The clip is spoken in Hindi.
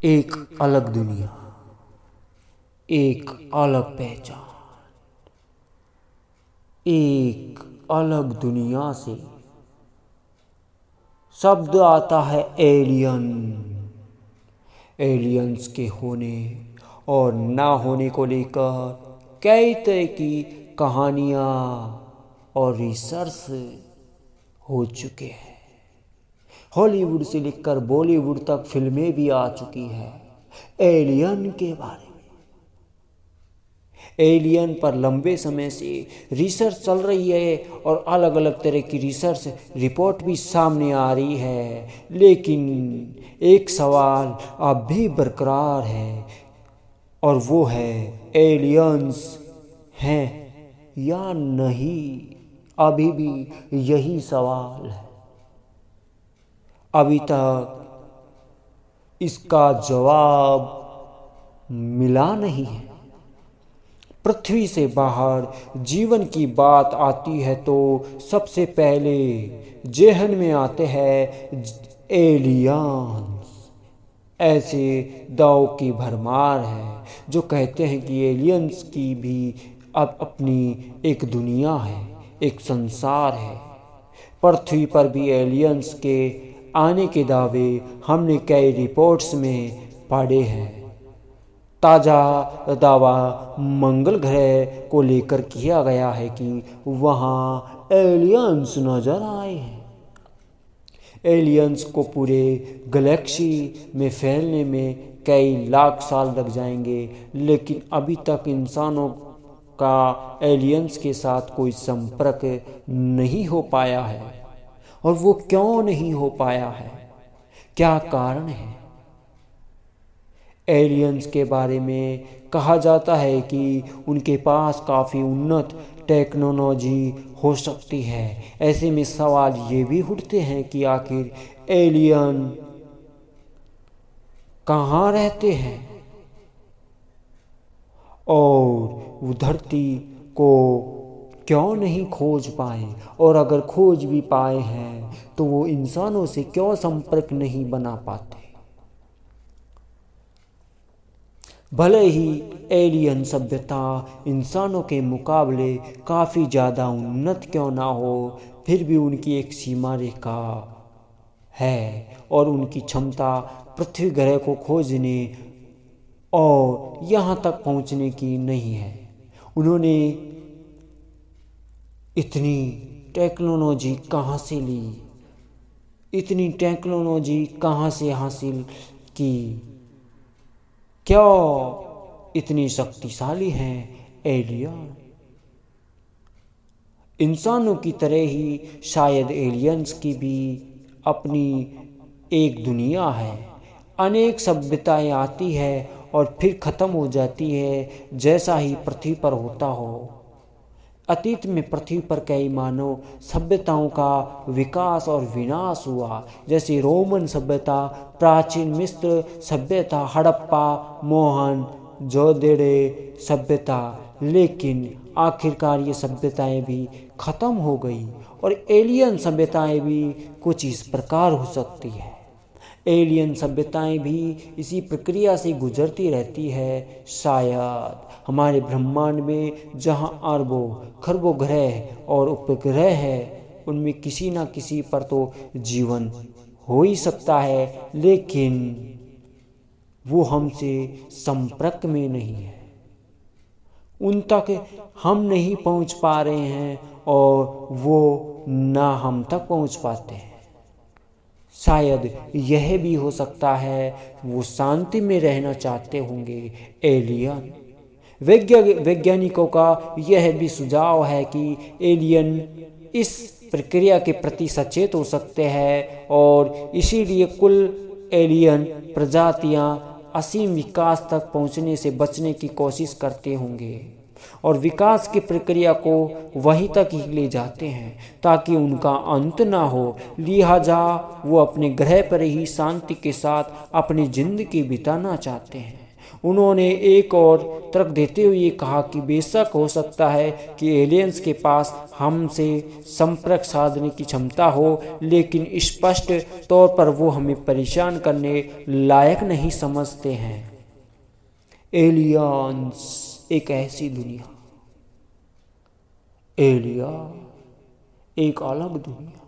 एक अलग दुनिया, एक अलग पहचान, एक अलग दुनिया से शब्द आता है एलियन। एलियंस के होने और ना होने को लेकर कई तरह की कहानियाँ और रिसर्च हो चुके हैं। हॉलीवुड से लेकर बॉलीवुड तक फिल्में भी आ चुकी है एलियन के बारे में। एलियन पर लंबे समय से रिसर्च चल रही है और अलग अलग तरह की रिसर्च रिपोर्ट भी सामने आ रही है, लेकिन एक सवाल अब भी बरकरार है और वो है एलियंस हैं या नहीं। अभी भी यही सवाल है, अभी तक इसका जवाब मिला नहीं है। पृथ्वी से बाहर जीवन की बात आती है तो सबसे पहले जेहन में आते हैं एलियंस। ऐसे दाव की भरमार है जो कहते हैं कि एलियंस की भी अब अपनी एक दुनिया है, एक संसार है। पृथ्वी पर भी एलियंस के आने के दावे हमने कई रिपोर्ट्स में पढ़े हैं। ताज़ा दावा मंगल ग्रह को लेकर किया गया है कि वहाँ एलियंस नजर आए हैं। एलियंस को पूरे गैलेक्सी में फैलने में कई लाख साल लग जाएंगे, लेकिन अभी तक इंसानों का एलियंस के साथ कोई संपर्क नहीं हो पाया है। और वो क्यों नहीं हो पाया है, क्या कारण है? एलियंस के बारे में कहा जाता है कि उनके पास काफ़ी उन्नत टेक्नोलॉजी हो सकती है। ऐसे में सवाल ये भी उठते हैं कि आखिर एलियन कहाँ रहते हैं और वो धरती को क्यों नहीं खोज पाए, और अगर खोज भी पाए हैं तो वो इंसानों से क्यों संपर्क नहीं बना पाते। भले ही एलियन सभ्यता इंसानों के मुकाबले काफ़ी ज़्यादा उन्नत क्यों ना हो, फिर भी उनकी एक सीमा रेखा है और उनकी क्षमता पृथ्वी ग्रह को खोजने और यहाँ तक पहुँचने की नहीं है। उन्होंने इतनी टेक्नोलॉजी कहाँ से ली, इतनी टेक्नोलॉजी कहाँ से हासिल की, क्या इतनी शक्तिशाली हैं एलियन? इंसानों की तरह ही शायद एलियंस की भी अपनी एक दुनिया है। अनेक सभ्यताएं आती है और फिर ख़त्म हो जाती है, जैसा ही पृथ्वी पर होता हो। अतीत में पृथ्वी पर कई मानव सभ्यताओं का विकास और विनाश हुआ, जैसे रोमन सभ्यता, प्राचीन मिस्र सभ्यता, हड़प्पा, मोहनजोदड़ो सभ्यता। लेकिन आखिरकार ये सभ्यताएं भी ख़त्म हो गई और एलियन सभ्यताएं भी कुछ इस प्रकार हो सकती है। एलियन सभ्यताएं भी इसी प्रक्रिया से गुजरती रहती है। शायद हमारे ब्रह्मांड में जहां अरबों खरबों ग्रह और उपग्रह है, उनमें किसी न किसी पर तो जीवन हो ही सकता है, लेकिन वो हमसे संपर्क में नहीं है, उन तक हम नहीं पहुंच पा रहे हैं और वो ना हम तक पहुंच पाते हैं। शायद यह भी हो सकता है वो शांति में रहना चाहते होंगे एलियन। वैज्ञानिकों का यह भी सुझाव है कि एलियन इस प्रक्रिया के प्रति सचेत हो सकते हैं और इसीलिए कुल एलियन प्रजातियां असीम विकास तक पहुंचने से बचने की कोशिश करते होंगे और विकास की प्रक्रिया को वहीं तक ही ले जाते हैं ताकि उनका अंत ना हो। लिहाजा वो अपने ग्रह पर ही शांति के साथ अपनी जिंदगी बिताना चाहते हैं उन्होंने एक और तर्क देते हुए कहा कि बेशक हो सकता है कि एलियंस के पास हमसे संपर्क साधने की क्षमता हो, लेकिन स्पष्ट तौर पर वो हमें परेशान करने लायक नहीं समझते हैं। एलियंस एक ऐसी दुनिया, एलिया एक अलग दुनिया।